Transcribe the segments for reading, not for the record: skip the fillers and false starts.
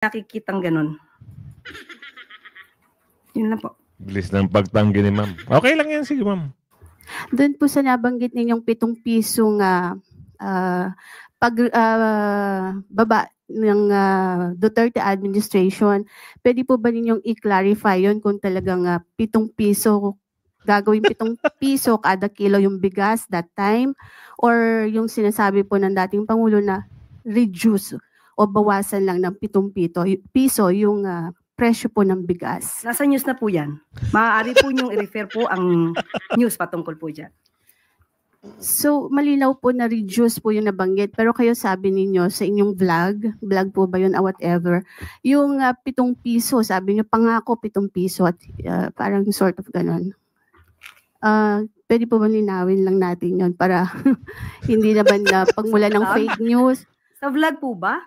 nakikitang ganun. Yun lang po. Bilis ng pagtanggi ni ma'am. Okay lang yan, sige ma'am. Doon po sa nabanggit ninyong 7 pisong baba ng Duterte administration, pwede po ba ninyong i-clarify yun kung talagang 7 piso, gagawin 7 piso kada kilo yung bigas that time, or yung sinasabi po ng dating Pangulo na reduce o bawasan lang ng 7 piso yung presyo po ng bigas? Nasa news na po yan. Maaari po niyong i-refer po ang news patungkol po dyan. So, malinaw po na reduce po yung nabanggit. Pero kayo sabi ninyo sa inyong vlog po ba yun, whatever, yung 7 piso, sabi niyo pangako 7 piso at parang sort of ganun. Pwede po ba linawin lang natin yun para hindi naman pagmula ng fake news? Sa vlog po ba?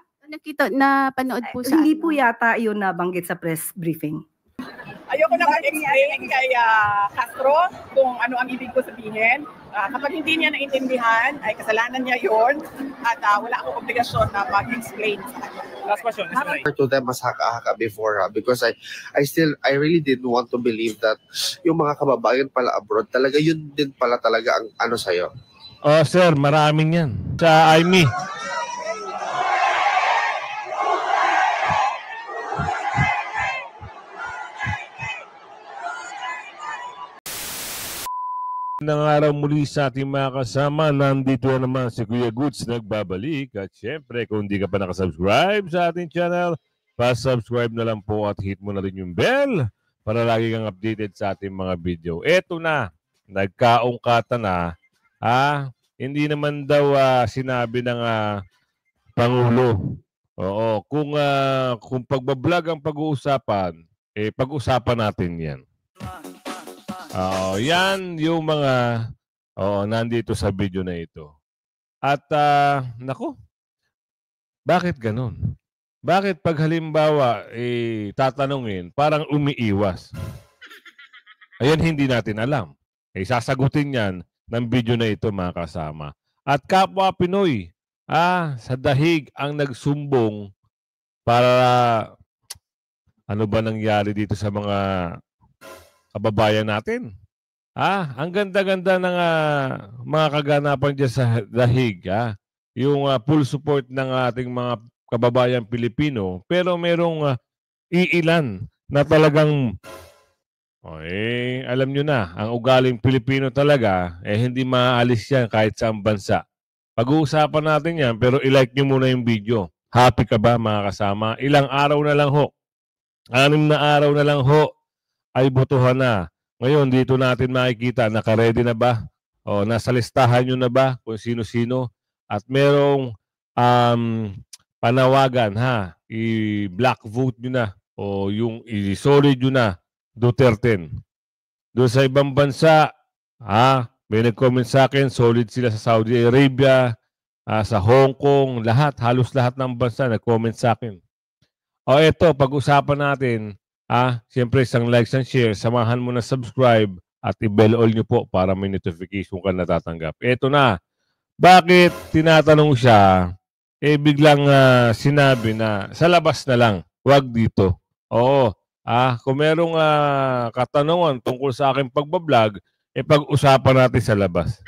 Napanood po sa Hindi po yata yun nabanggit sa press briefing. Ayoko na mag-explain kay Castro kung ano ang ibig ko sabihin. Kapag hindi niya naintindihan, ay kasalanan niya yon at wala akong obligasyon na mag-explain sa kanya. Last question. To them as haka-haka before because I really didn't want to believe that yung mga kababayan pala abroad talaga yun din pala talaga ang ano sa'yo. Oh sir, maraming yan. Sa IME. Ng araw muli sa ating mga kasama, nandito na naman si Kuya Goods nagbabalik. At syempre, kung hindi ka pa nakasubscribe sa ating channel, pa-subscribe na lang po at hit mo na rin yung bell para lagi kang updated sa ating mga video. Eto na, nagkaungkata na. Hindi naman daw sinabi ng Pangulo. Oo, kung pagbablog ang pag-uusapan, pag-usapan natin yan. Yan yung mga nandito sa video na ito. At nako, bakit ganun? Bakit pag halimbawa tatanungin, parang umiiwas? Ayan, hindi natin alam. Sasagutin yan ng video na ito mga kasama. At kapwa Pinoy, sa dahig ang nagsumbong para ano ba nangyari dito sa mga kababayan natin. Ang ganda-ganda ng mga kaganapan dyan sa dahig. Yung full support ng ating mga kababayan Pilipino. Pero merong iilan na talagang alam nyo na, ang ugaling Pilipino talaga, hindi maaalis yan kahit saang bansa. Pag-uusapan natin yan, pero i-like nyo muna yung video. Happy ka ba mga kasama? Ilang araw na lang ho. 6 na araw na lang ho ay botohan na. Ngayon, dito natin makikita, naka-ready na ba? Nasa listahan nyo na ba kung sino-sino? At merong panawagan, i-black vote nyo na o yung i-solid nyo na Duterte. Doon sa ibang bansa, may nag-comment sa akin, solid sila sa Saudi Arabia, sa Hong Kong, halos lahat ng bansa nag-comment sa akin. Eto, pag-usapan natin, siyempre isang like and share, samahan mo na subscribe at i-bell all nyo po para may notification ka natatanggap. Eto na, bakit tinatanong siya, biglang sinabi na sa labas na lang, wag dito. Kung merong katanungan tungkol sa aking pagbablog, pag-usapan natin sa labas.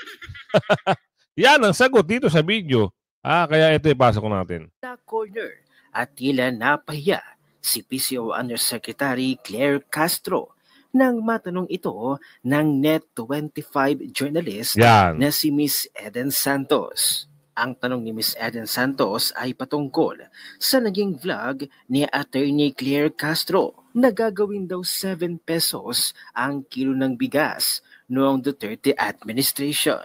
Yan ang sagot dito sa video. Kaya ito ipasok natin. Sa corner at tila napahiya si PCO Undersecretary Claire Castro nang matanong ito ng Net25 journalist na si Miss Eden Santos. Ang tanong ni Miss Eden Santos ay patungkol sa naging vlog ni Attorney Claire Castro na gagawin daw 7 pesos ang kilo ng bigas noong Duterte administration.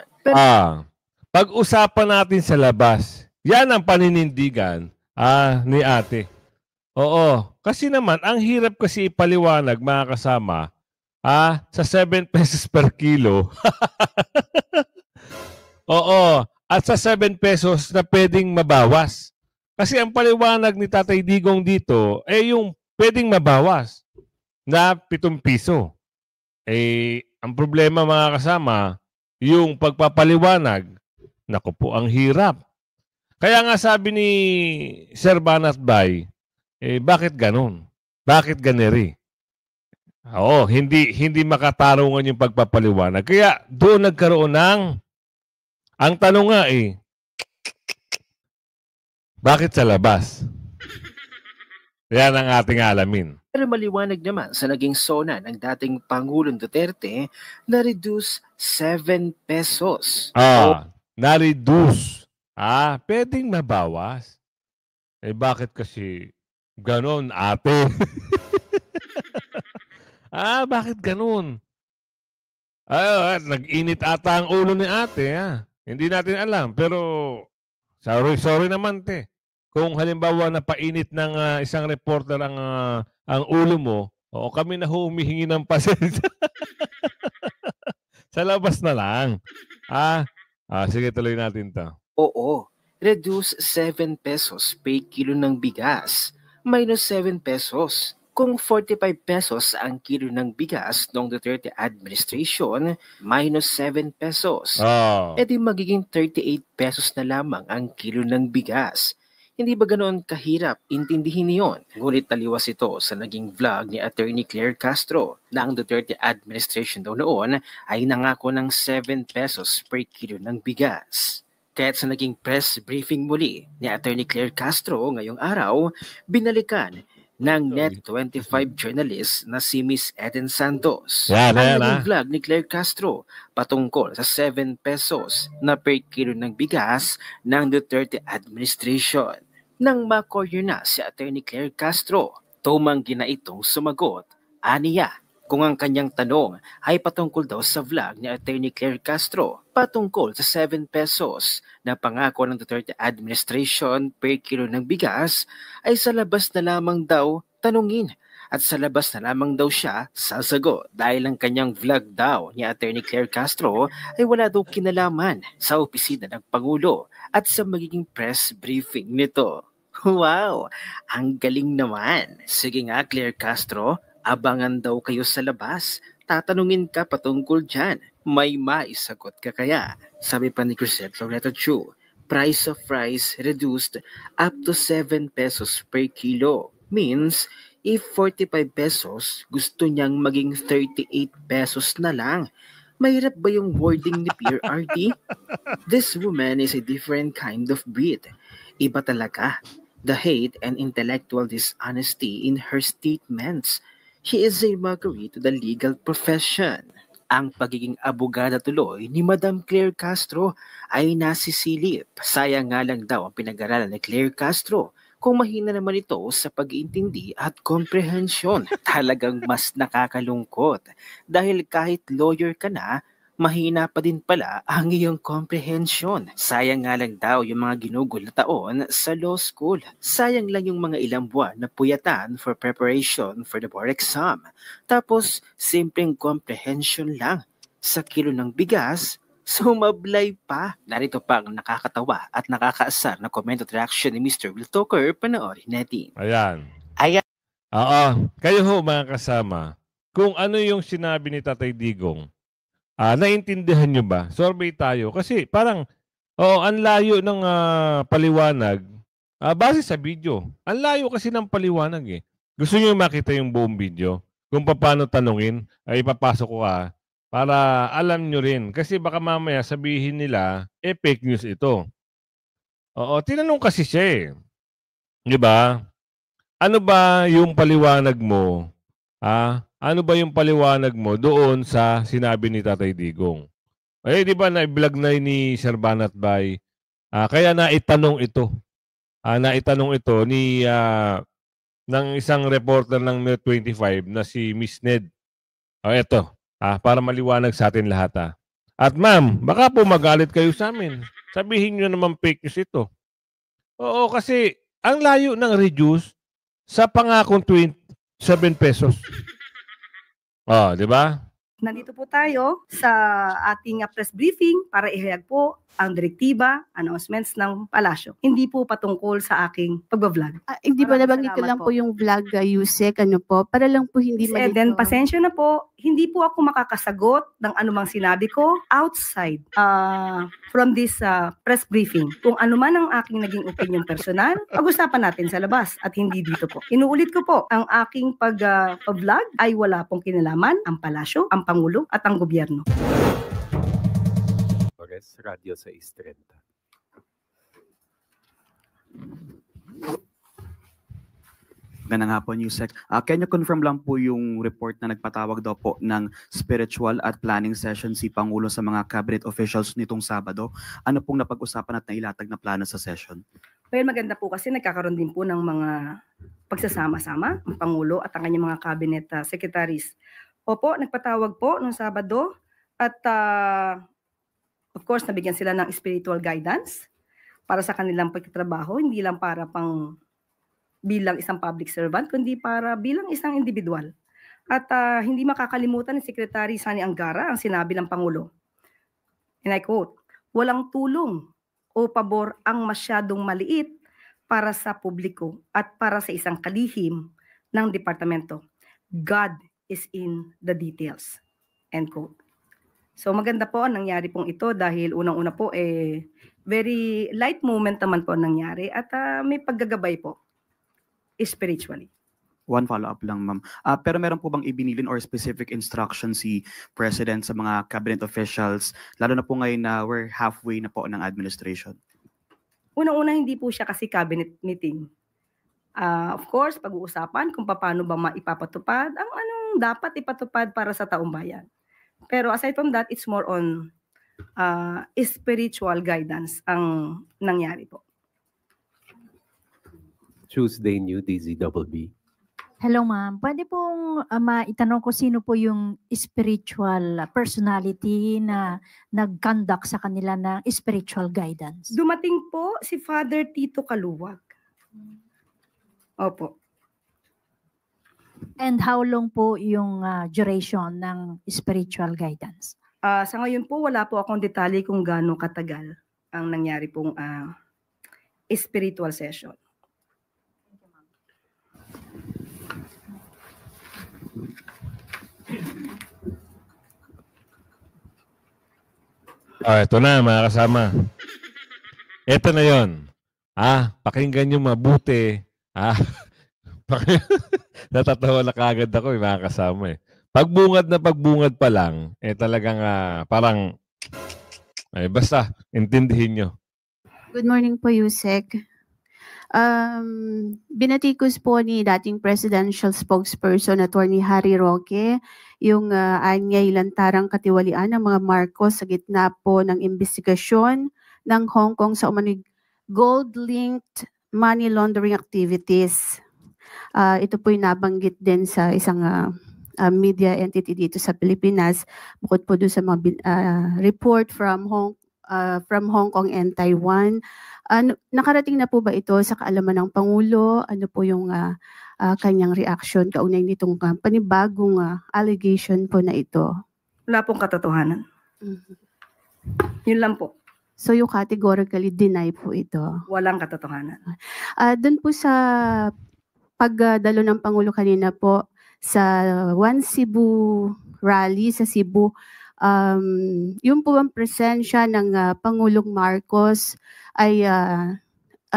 Pag-usapan natin sa labas, yan ang paninindigan ni ate. Oo, kasi naman, ang hirap kasi ipaliwanag mga kasama sa 7 pesos per kilo. Oo, at sa 7 pesos na pwedeng mabawas. Kasi ang paliwanag ni Tatay Digong dito, yung pwedeng mabawas na 7 piso. Ang problema mga kasama, yung pagpapaliwanag, naku po, ang hirap. Kaya nga sabi ni Sir Banat Bay, bakit ganun? Bakit ganeri? Oo, hindi makatarungan yung pagpapaliwanag. Kaya doon nagkaroon ng, ang tanong nga bakit sa labas? Yan ang ating alamin. Pero maliwanag naman sa naging sona ng dating Pangulong Duterte na reduce 7 pesos. Na-reduce. Pwedeng mabawas. Bakit kasi ganon, ate? Bakit ganon? Nag-init ata ang ulo ni ate. Hindi natin alam. Pero, sorry naman, te. Kung halimbawa napainit ng isang reporter ang ulo mo, kami na humihingi ng pasensya. Sa labas na lang. Sige, tuloy natin to. Oo, reduce 7 pesos per kilo ng bigas, minus 7 pesos. Kung 45 pesos ang kilo ng bigas noong Duterte administration, minus 7 pesos. Di magiging 38 pesos na lamang ang kilo ng bigas. Hindi ba ganoon kahirap intindihin niyon? Ngunit taliwas ito sa naging vlog ni Attorney Claire Castro na ang Duterte administration daw noon ay nangako ng 7 pesos per kilo ng bigas. Kaya't sa naging press briefing muli ni Attorney Claire Castro ngayong araw, binalikan ng Net25 journalist na si Miss Eden Santos. Ang naging vlog ni Claire Castro patungkol sa 7 pesos na per kilo ng bigas ng Duterte administration. Nang ma-corner na si Attorney Claire Castro, tumanggi na itong sumagot. Aniya, kung ang kanyang tanong ay patungkol daw sa vlog ni Attorney Claire Castro patungkol sa 7 pesos na pangako ng Duterte administration per kilo ng bigas, ay sa labas na lamang daw tanungin at sa labas na lamang daw siya sasagot dahil ang kanyang vlog daw ni Attorney Claire Castro ay wala daw kinalaman sa opisina ng Pangulo at sa magiging press briefing nito. Wow! Ang galing naman! Sige nga, Claire Castro, abangan daw kayo sa labas. Tatanungin ka patungkol dyan. May maisagot ka kaya? Sabi pa ni Crisette Loreto Chu, price of rice reduced up to 7 pesos per kilo. Means, if 45 pesos, gusto niyang maging 38 pesos na lang. Mahirap ba yung wording ni Pierre RD? This woman is a different kind of breed. Iba talaga. The hate and intellectual dishonesty in her statements. She is a mockery to the legal profession. Ang pagiging abogada tuloy ni Madam Claire Castro ay nasisilip. Sayang nga lang daw ang pinag-aralan ni Claire Castro. Kung mahina naman ito sa pag-iintindi at komprehensyon, talagang mas nakakalungkot. Dahil kahit lawyer ka na, mahina pa din pala ang iyong komprehensyon. Sayang nga lang daw yung mga ginugol na taon sa law school. Sayang lang yung mga ilang buwan na puyatan for preparation for the board exam. Tapos, simpleng comprehension lang. Sa kilo ng bigas, sumablay pa. Narito pa ang nakakatawa at nakakaasar na comment at reaction ni Mr. Will Tucker. Panoorin natin. Ayan. Kayo ho mga kasama, kung ano yung sinabi ni Tatay Digong, naintindihan nyo ba? Survey tayo. Kasi parang, ang layo ng paliwanag, base sa video. Ang layo kasi ng paliwanag Gusto nyo makita yung buong video? Kung paano tanungin, ay ipapasok ko para alam nyo rin. Kasi baka mamaya sabihin nila, fake news ito. Tinanong kasi siya Di ba? Ano ba yung paliwanag mo? Ano ba yung paliwanag mo doon sa sinabi ni Tatay Digong? Di ba na-vlog na ni Sir Banat Bay? Kaya naitanong ito. Naitanong ito ni ng isang reporter ng Net25 na si Miss Ned. Ito. Para maliwanag sa atin lahat. At ma'am, baka po magalit kayo sa amin. Sabihin nyo naman fake news ito. Oo, kasi ang layo ng reduce sa pangakong 7 pesos. Di ba? Nandito po tayo sa ating press briefing para ihayag po ang direktiba, announcements ng palasyo. Hindi po patungkol sa aking pagbablog. Hindi po Maraming nabanggit ko salamat lang po. po yung vlog, Yusek, para lang po hindi Miss Eden, pasensya na po, hindi po ako makakasagot ng anumang sinabi ko outside from this press briefing. Kung ano man ang aking naging opinion personal, pag-usapan natin sa labas at hindi dito po. Inuulit ko po, ang aking pag-vlog ay wala pong kinalaman ang palasyo, ang Pangulo at ang gobyerno. Torres, Radio 630. Ganang hapon, Yusek. Can you confirm lang po yung report na nagpatawag daw po ng spiritual at planning session si Pangulo sa mga cabinet officials nitong Sabado? Ano pong napag-usapan at nailatag na plano sa session? Well, maganda po kasi nagkakaroon din po ng mga pagsasama-sama ang Pangulo at ang kanyang mga cabinet secretaries. Opo, nagpatawag po noong Sabado at of course, nabigyan sila ng spiritual guidance para sa kanilang pagtatrabaho, hindi lang para bilang isang public servant, kundi para bilang isang individual. At hindi makakalimutan ni Secretary Sani Angara ang sinabi ng Pangulo. And I quote, "Walang tulong o pabor ang masyadong maliit para sa publiko at para sa isang kalihim ng departamento. God is in the details." End quote. So maganda po ang nangyari pong ito dahil unang-una po very light moment naman po ang nangyari at may paggagabay po spiritually. One follow-up lang, ma'am. Pero meron po bang ibinilin or specific instruction si President sa mga cabinet officials, lalo na po ngayon na we're halfway na po ng administration? Unang-una, hindi po siya kasi cabinet meeting. Of course, pag-uusapan kung paano ba maipapatupad ang anong dapat ipatupad para sa taong bayan. Pero aside from that, it's more on spiritual guidance ang nangyari po. Tuesday New DZBB. Hello ma'am, pwede pong maitanong ko sino po yung spiritual personality na nag-conduct sa kanila ng spiritual guidance? Dumating po si Father Tito Kaluwag. Opo. And how long po yung duration ng spiritual guidance? Sa ngayon po, wala po akong detalye kung gaano katagal ang nangyari pong spiritual session. Ito na mga kasama. Ito na yon. Pakinggan nyo mabuti. Natatawa na kagad ako mga kasama Pagbungad na pagbungad pa lang, talagang parang, basta, intindihin nyo. Good morning po, Yusek. Binatikos po ni dating presidential spokesperson Attorney Harry Roque yung anyay lantarang katiwalian ng mga Marcos sa gitna po ng investigasyon ng Hong Kong sa umano'y gold-linked money laundering activities. Ito po yung nabanggit din sa isang media entity dito sa Pilipinas, bukod po doon sa mga report from Hong Kong and Taiwan. Nakarating na po ba ito sa kaalaman ng Pangulo? Ano po yung kanyang reaction kaunay nitong panibagong allegation po na ito? Wala pong katotohanan. Yun lang po. So you categorically deny po ito? Walang katotohanan. Doon po sa pagdalo ng Pangulo kanina po sa One Cebu rally sa Cebu, yung po ang presensya ng Pangulong Marcos ay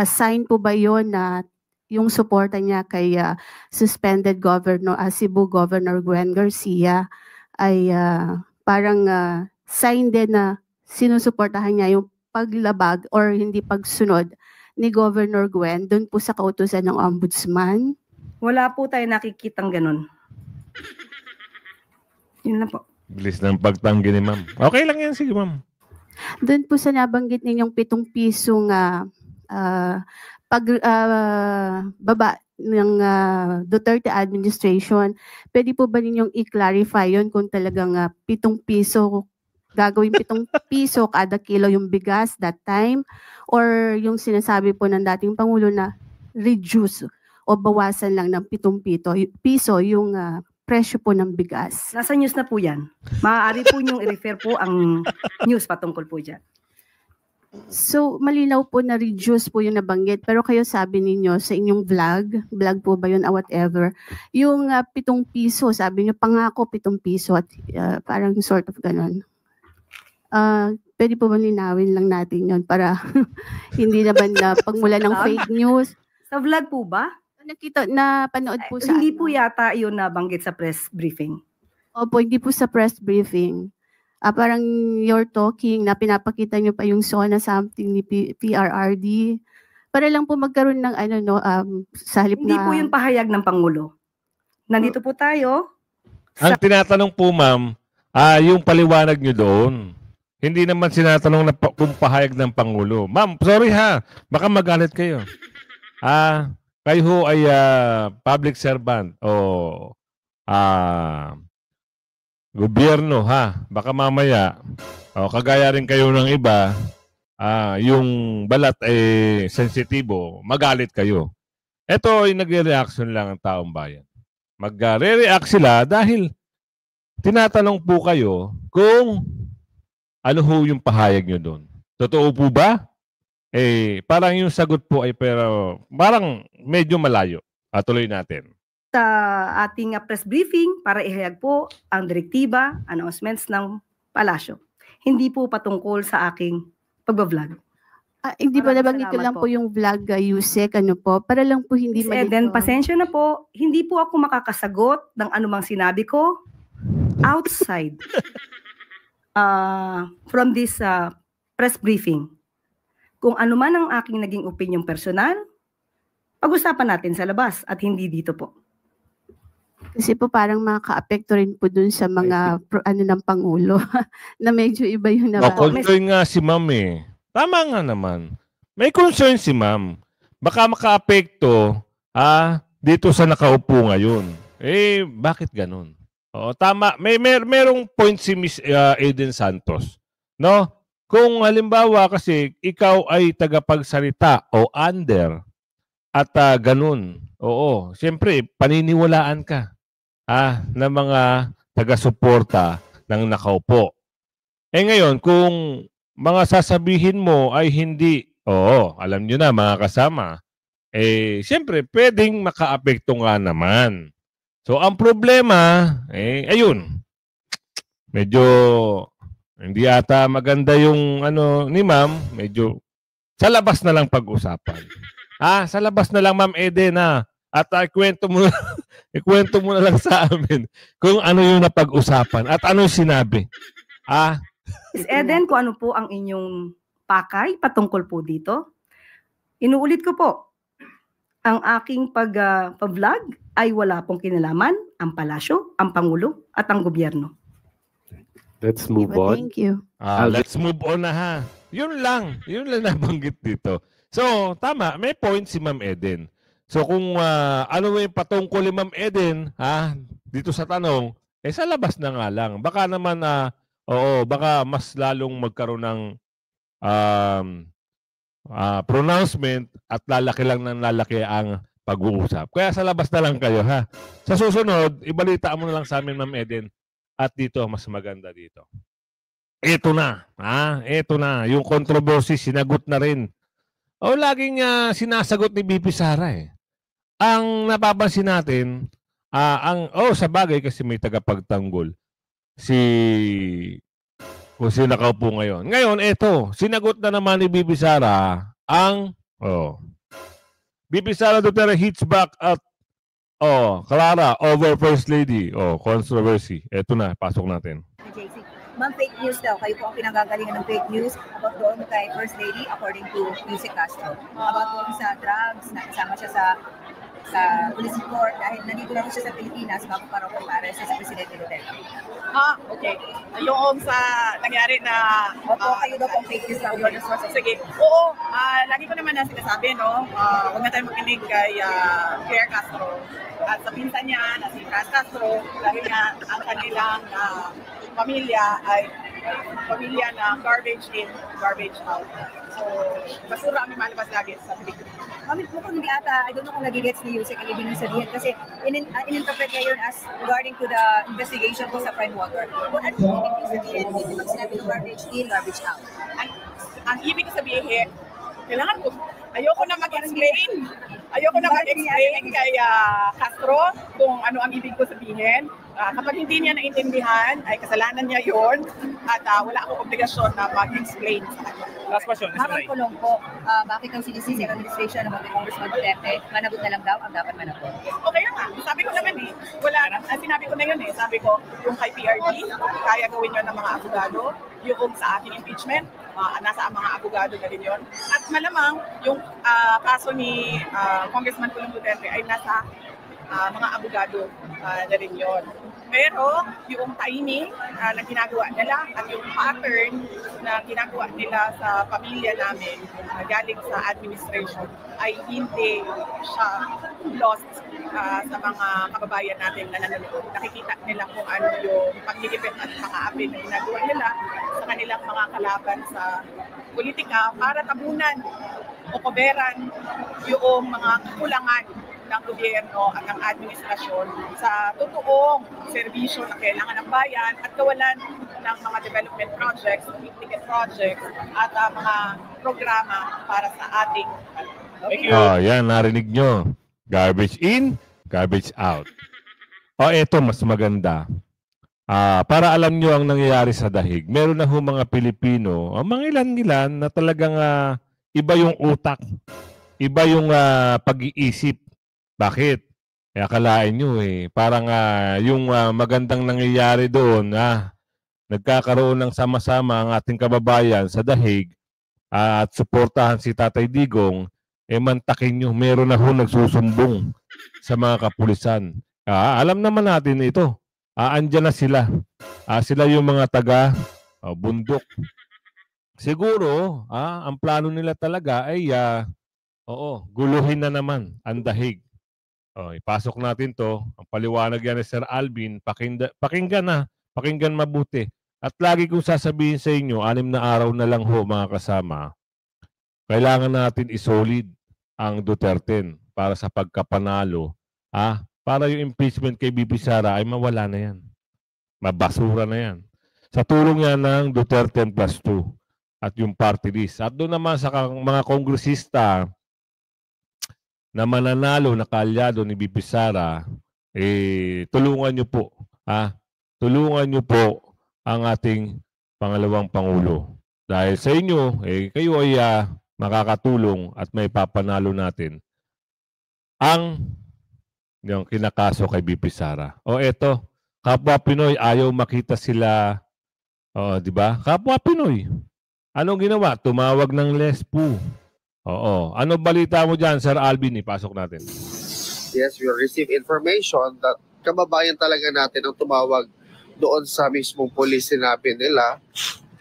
sign po ba yon na yung suporta niya kay suspended Governor Cebu Governor Gwen Garcia ay parang sign din na sinusuportahan niya yung paglabag or hindi pagsunod ni Governor Gwen doon po sa kautusan ng Ombudsman? Wala po tayo nakikitang ganun. Yun lang po. Bilis ng pagtanggi ni ma'am. Okay lang yan, sige ma'am. Doon po sa nabanggit ninyong 7 pisong baba ng Duterte administration, pwede po ba ninyong i-clarify yon kung talagang 7 piso, gagawin 7 piso kada kilo yung bigas that time, or yung sinasabi po ng dating Pangulo na reduce o bawasan lang ng 7 piso yung presyo po ng bigas. Nasa news na po yan. Maaari po niyong i-refer po ang news patungkol po dyan. So, malinaw po na reduce po yung nabanggit. Pero kayo sabi ninyo sa inyong vlog po ba yun or whatever, yung 7 piso, sabi niyo pangako 7 piso at parang sort of ganun. Pwede po ba linawin lang natin yun para hindi naman na pagmula ng fake news. Sa vlog po ba? Napanood po sa Hindi po yata yun nabanggit sa press briefing. Opo, hindi po sa press briefing. Parang you're talking na pinapakita nyo pa yung SONA something ni PRRD. Para lang po magkaroon ng sa halip Hindi na... po yung pahayag ng Pangulo. Nandito po tayo. Ang tinatanong po, ma'am, yung paliwanag nyo doon. Hindi naman sinatanong na kung pahayag ng Pangulo. Ma'am, sorry ha. Baka magalit kayo. Kayo ho ay public servant o gobyerno ha. Baka mamaya kagaya rin kayo ng iba, yung balat ay sensitibo, magalit kayo. Ito ay nagre-reaction lang ang taong bayan. Magre-react sila dahil tinatanong po kayo kung ano ho yung pahayag nyo doon. Totoo po ba? Parang yung sagot po ay pero parang medyo malayo. Tuloy natin. Sa ating press briefing para ihayag po ang direktiba, announcements ng palasyo. Hindi po patungkol sa aking pagbablog. Hindi ba nabanggit ko lang po yung vlog, Yusek, para lang po hindi malito. Then, pasensya na po, hindi po ako makakasagot ng anumang sinabi ko outside from this press briefing. Kung ano man ang aking naging opinion personal, pag-usapan natin sa labas at hindi dito po. Kasi po parang makaka-apekto rin po dun sa mga ng Pangulo na medyo iba yung concern nga si ma'am Tama nga naman. May concern si ma'am. Baka maka-apekto dito sa nakaupo ngayon. Bakit ganun? Tama. Merong point si Miss Eden Santos. No? Kung halimbawa kasi ikaw ay tagapagsalita o under at ganun. Oo. Siyempre, paniniwalaan ka ng mga taga-suporta ng nakaupo. Ngayon, kung mga sasabihin mo ay hindi, alam nyo na mga kasama, siyempre, pwedeng maka-apekto nga naman. So, ang problema, ayun, medyo hindi ata maganda yung ni ma'am, medyo sa labas na lang pag-usapan. Sa labas na lang, Ma'am Eden, at ikwento mo na lang sa amin kung ano yung napag-usapan at ano sinabi. Miss Eden, kung ano po ang inyong pakay patungkol po dito. Inuulit ko po, ang aking pag-vlog ay wala pong kinalaman ang palasyo, ang Pangulo, at ang gobyerno. Let's move on. Thank you. Let's move on na ha. Yun lang nabanggit dito. So, tama, may point si Ma'am Eden. So, kung ano yung patungkol ni Ma'am Eden, dito sa tanong, sa labas na nga lang. Baka naman, baka mas lalong magkaroon ng pronouncement at lalaki lang ng lalaki ang pag-uusap. Kaya sa labas na lang kayo, ha? Sa susunod, ibalita mo na lang sa amin, Ma'am Eden, at dito, mas maganda dito. Ito na, ito na. Yung controversy, sinagot na rin. Laging sinasagot ni BP Sara Ang napapansin natin, sa bagay kasi may tagapagtanggol. Kung sino nakaupo ngayon. Ngayon, ito, sinagot na naman ni BP Sara ang, BP Sara Duterte hits back at, Clara over First Lady. Controversy. Ito na, pasok natin. Ma'am, fake news daw. Kayo po ang pinanggagalingan ng fake news about doon kay First Lady according to Yusek Castro. About doon sa drugs, na kasama siya sa police report dahil nandito lang siya sa Pilipinas bago para kumpare sa Presidente Duterte. Okay. Yung sa nangyari na... Opo, kayo daw pong fake news daw. Sige. Oo, lagi ko naman na sinasabi, no? Huwag na tayo makinig kay Claire Castro. At sa pinsan niya, na si Cass Castro, lagi nga ang kanilang pamilya ay pamilya na garbage in, garbage out. So, basura ang lumalabas lagi sa pelikula. Mukhang hindi ata, I don't know kung nagigets ni Yusek ang ibig sabihin kasi in-interpret niya yun as regarding to the investigation ko sa Prime Water. Kung ano yung ibig sabihin, hindi pag sinabi ng garbage in, garbage out. Ang ibig sabihin, kailangan ko, ayoko na mag-explain. Ayoko na mag-explain kay Castro kung ano ang ibig ko sabihin. Kapag hindi niya naintindihan, ay kasalanan niya yon at wala akong obligasyon na mag-explain sa kanya. Last question, Ms. Habang Ray. kulong po, bakit ang sinisisi ang administration ng mga Congressman Duterte, managot na lang daw ang dapat managot? Okay nga, sabi ko naman wala, sinabi ko na yun sabi ko, yung kay PRD, kaya gawin yun ng mga abogado, yung sa ating impeachment, nasa mga abogado na rin yun. At malamang, yung kaso ni Congressman Kulong Duterte ay nasa mga abogado na rin yun. Pero yung timing na ginagawa nila at yung pattern na ginagawa nila sa pamilya namin galing sa administration ay hindi siya lost sa mga kababayan natin na nanonood. Nakikita nila kung ano yung pagigipit at pang-aapi na ginagawa nila sa kanilang mga kalaban sa politika para tabunan o koberan yung mga kakulangan ng gobyerno at ng administrasyon sa totoong serbisyo na kailangan ng bayan at kawalan ng mga development projects, big-ticket projects at mga programa para sa ating. Thank you. Yan, narinig nyo. Garbage in, garbage out. Eto, mas maganda. Para alam nyo ang nangyayari sa dahig, meron na mga Pilipino, mga ilan-ilan na talagang iba yung utak, iba yung pag-iisip. Bakit? Akalain nyo parang yung magandang nangyayari doon, nagkakaroon ng sama-sama ang ating kababayan sa dahig at suportahan si Tatay Digong, mantakin nyo, meron na nagsusumbong sa mga kapulisan. Alam naman natin ito. Andyan na sila. Sila yung mga taga bundok. Siguro, ang plano nila talaga ay guluhin na naman ang dahig. Ipasok natin to. Ang paliwanag yan ni Sir Alvin, pakinggan mabuti. At lagi kong sasabihin sa inyo, 6 na araw na lang mga kasama, kailangan natin isolid ang Duterte para sa pagkapanalo. Para yung impeachment kay BP Sara ay mawala na yan. Mabasura na yan. Sa tulong yan ng Duterte plus 2 at yung party list. At doon naman sa mga kongresista na mananalo na kaalyado ni BP Sara, tulungan nyo po. Tulungan nyo po ang ating pangalawang Pangulo. Dahil sa inyo, kayo ay makakatulong at may papanalo natin ang yung kinakaso kay BP Sara. Eto, kapwa Pinoy, ayaw makita sila, di ba? Kapwa Pinoy. Anong ginawa? Tumawag ng Lespo. Ano balita mo dyan, Sir Alvin? Ipasok natin. Yes, we receive information that kababayan talaga natin ang tumawag doon sa mismong police. Sinabi nila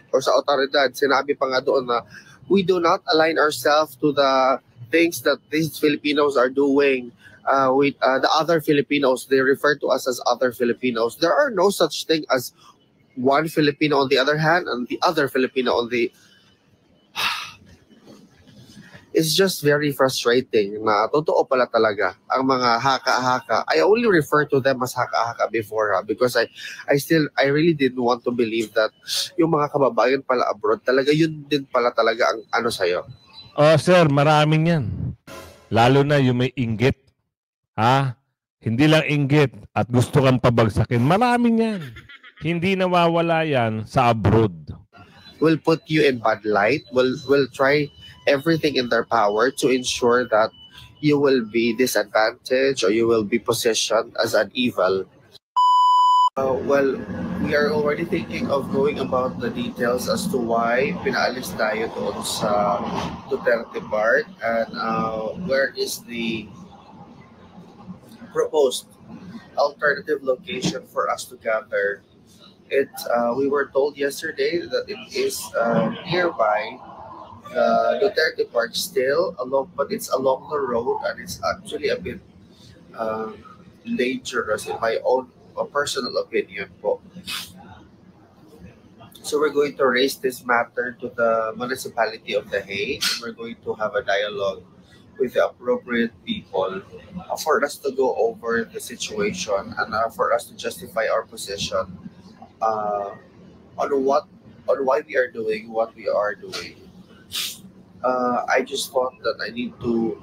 o sa otoridad, sinabi pa nga doon na we do not align ourselves to the things that these Filipinos are doing with the other Filipinos. They refer to us as other Filipinos. There are no such thing as one Filipino on the other hand and the other Filipino on the... It's just very frustrating na totoo pala talaga ang mga haka-haka. I only refer to them as haka-haka before because I really didn't want to believe that yung mga kababayan pala abroad talaga yun din pala talaga ang ano sa'yo. Sir, maraming yan. Lalo na yung may inggit. Hindi lang inggit at gusto kang pabagsakin. Maraming yan. Hindi nawawala yan sa abroad. Will put you in bad light. Will try everything in their power to ensure that you will be disadvantaged or you will be positioned as an evil. Well, we are already thinking of going about the details as to why pinaalis tayo doon sa Duterte Park and where is the proposed alternative location for us to gather. We were told yesterday that it is nearby Duterte Park still, but it's along the road and it's actually a bit dangerous in my own personal opinion po. So we're going to raise this matter to the municipality of The Hague. We're going to have a dialogue with the appropriate people for us to go over the situation and for us to justify our position on why we are doing what we are doing. I just thought that I need to,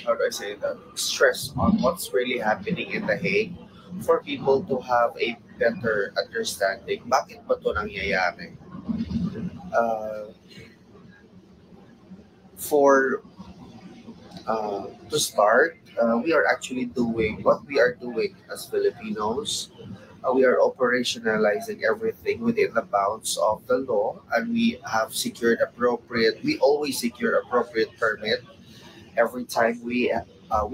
how do I say that, stress on what's really happening in The Hague for people to have a better understanding. Bakit ba ito nangyayari? To start, we are actually doing what we are doing as Filipinos. We are operationalizing everything within the bounds of the law, and we have secured we always secure appropriate permit every time we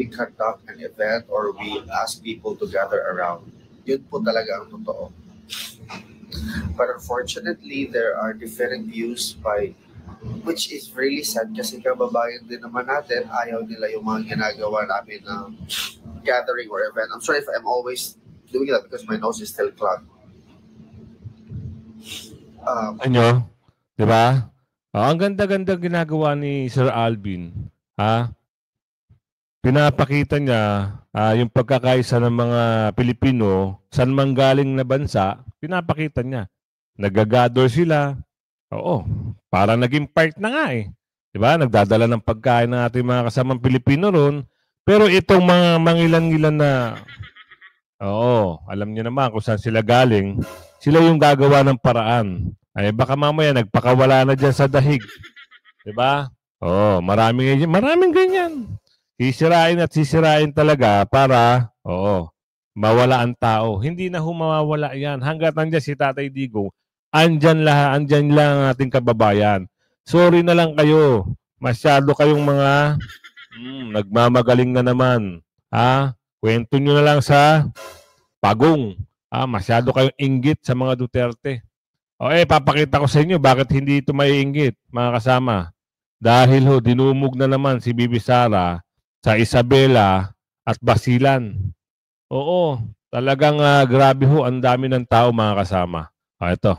conduct an event or we ask people to gather around. Yun po talaga ang totoo. But unfortunately, there are different views which is really sad kasi kababayan din naman natin, ayaw nila yung mga ginagawa namin na gathering or event. I'm sorry if I'm always doing that because my nose is still clogged. Di ba? Ang ganda-ganda ginagawa ni Sir Alvin. Pinapakita niya yung pagkakaisa ng mga Pilipino saan man galing na bansa, pinapakita niya. Nagagather sila. Oo, parang naging part na nga eh. Diba? Nagdadala ng pagkain ng ating mga kasamang Pilipino ron. Pero itong mga mangilan-ngilan na, alam niyo naman kung saan sila galing, sila yung gagawa ng paraan. Ay baka mamaya nagpakawala na dyan sa dahig. Diba? Maraming ganyan. Sisirain at sisirain talaga para, mawala ang tao. Hindi na humawawala yan. Hanggat nandiyan si Tatay Digong, andyan lang ang ating kababayan. Sorry na lang kayo. Masyado kayong mga nagmamagaling na naman. Kwento nyo na lang sa pagong. Masyado kayong inggit sa mga Duterte. Papakita ko sa inyo bakit hindi ito maiinggit, mga kasama. Dahil dinumog na naman si Bibi Sara sa Isabela at Basilan. Oo, talagang grabe ang dami ng tao, mga kasama. Ito.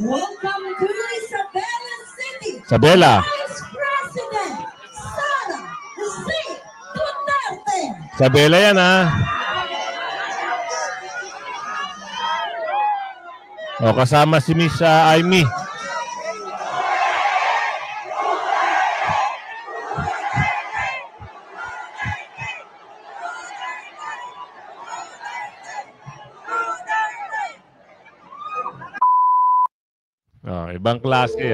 Welcome to Isabela City. Isabela. Vice President Sara C. Duterte. Isabela yan kasama si Miss Amy. Ibang klase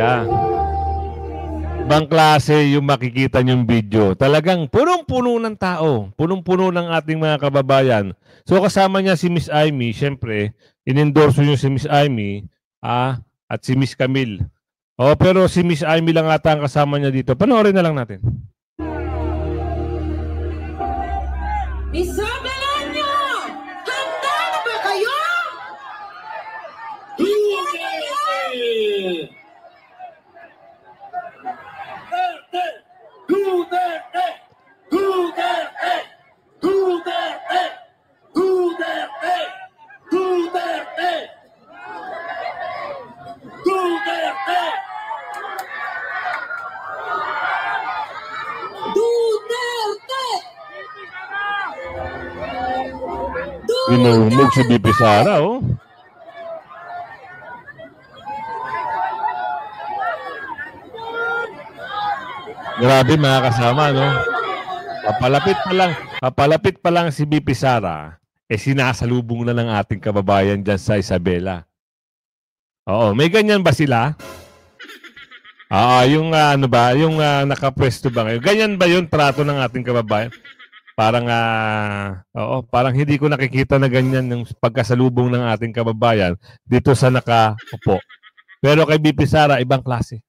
Ibang klase yung makikita niyong video. Talagang punong-puno ng tao. Punong-puno ng ating mga kababayan. So kasama niya si Miss Amy. Siyempre, in-endorse niyo si Miss Amy at si Miss Camille. Pero si Miss Amy lang ata ang kasama niya dito. Panoorin na lang natin. Isabela niyo! Handa na ba kayo? Duterte! Duterte! Duterte! Duterte! Duterte! Duterte! Duterte! Binumog si Bibi Sara, Grabe mga kasama, Papalapit pa lang si Bibi Sara, sinasalubong na ng ating kababayan dyan sa Isabela. May ganyan ba sila? Yung yung nakapwesto ba ngayon? Ganyan ba yung trato ng ating kababayan? Parang, parang hindi ko nakikita na ganyan yung pagkasalubong ng ating kababayan dito sa nakaupo. Pero kay Bibi Sara, ibang klase.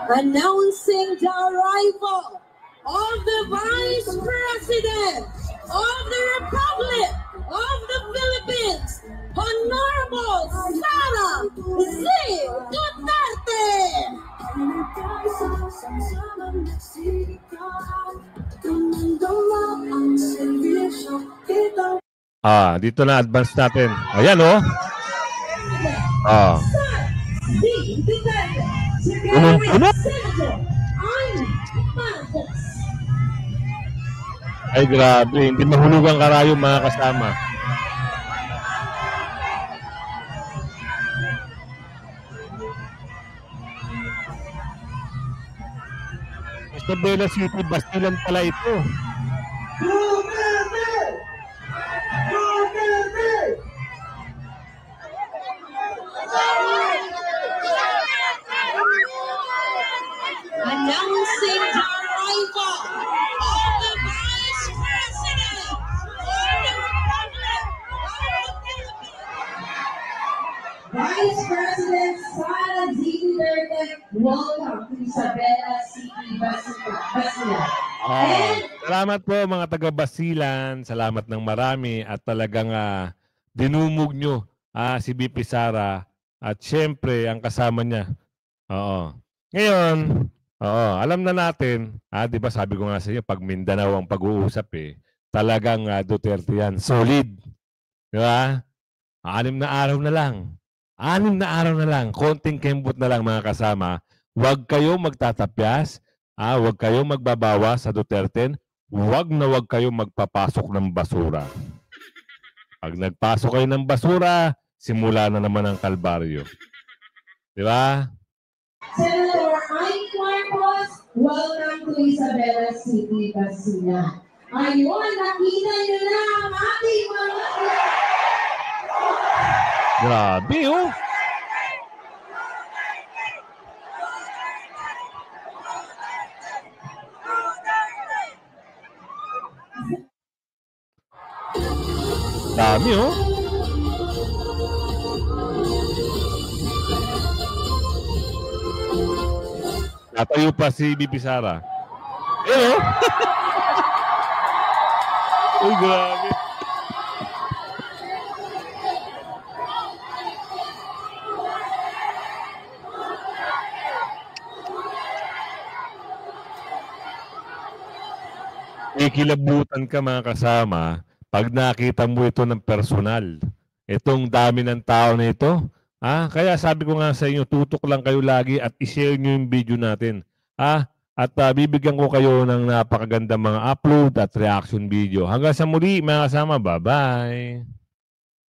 Announcing the arrival of the Vice President of the Republic of the Philippines, Honorable Sara C. Duterte. Dito na advance natin. Ayan, oh. Punong-puno. Ay, grabe. Hindi mahulugang karayo, mga kasama. Isabela City, Bastilan pala ito. Announcing the arrival of the Vice President of the Republic of the Philippines. Vice President Sara Z. Duterte, welcome to Isabela City, Basilan. Salamat po mga taga-Basilan. Salamat ng marami at talagang dinumog nyo si BP Sara at syempre ang kasama niya. Ngayon, alam na natin, di ba sabi ko nga sa inyo, pag Mindanao ang pag-uusap talagang Duterte yan. Solid. Di ba? 6 na araw na lang. 6 na araw na lang. Konting kembot na lang mga kasama. Huwag kayong magtatapyas. Huwag kayong magbabawa sa Duterte. Huwag na huwag kayong magpapasok ng basura. Pag nagpasok kayo ng basura, simula na naman ang kalbaryo. Di ba? Senator Ike Marcos, welcome to Isabela City, Basilan. Ayun, nakita nyo na ang ating mga... Grabe, oh! Dami, oh! Natayo pa si BP Sara. Eh, oh! Uy, grabe. Ikilabutan ka mga kasama pag nakita mo ito ng personal. Itong dami ng tao na ito. Kaya sabi ko nga sa inyo, tutok lang kayo lagi at i-share nyo yung video natin. At bibigyan ko kayo ng napakagandang mga upload at reaction video. Hanggang sa muli mga kasama. Bye-bye!